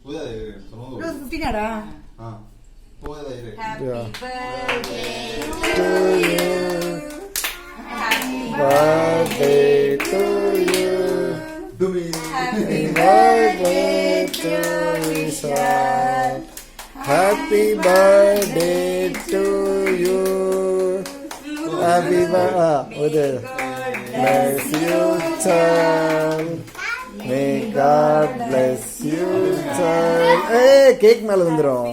15 Happy birthday to you. Happy birthday to Vishal. Happy birthday to you. Happy birthday. Bless you, child. May God bless you, child. Hey, cake மேல வந்துரும்.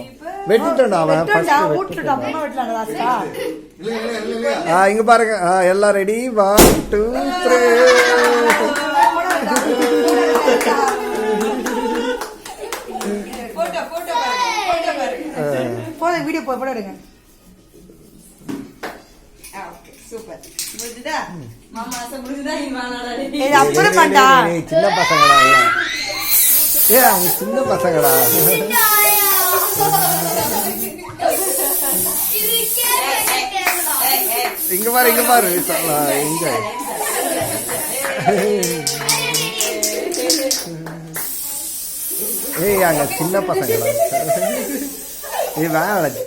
வெட்டிட்டோம்டா அவன் first ஊட்டுடா அம்மா வெட்டலாம் லாஸ்டா. இங்க பாருங்க. எல்லாம் ரெடி. 1 2 3. போட்டோ பாருங்க. வீடியோ போட்டோ எடுங்க. Okay super. முடிஞ்சதா? மாமா ஆசை முடிஞ்சதா? இவானடா. ஏய் அப்புறம் பண்ணடா. சின்ன பசங்கடா எல்லாம். அவங்க சின்ன பசங்கடா. இங்க பாரு இங்க ஏய் அங்க சின்ன பசங்களா. ஏய் வேணாம்.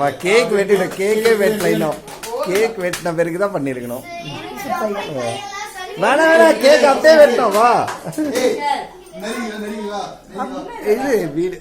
வா கேக் வெட்டின கேக்கே வெட்டல. இன்னும் கேக் வெட்டின பிறகுதான் பண்ணிருக்கணும். வேணாம் கேக் அப்படியே வெட்டணும். வா இது வீடு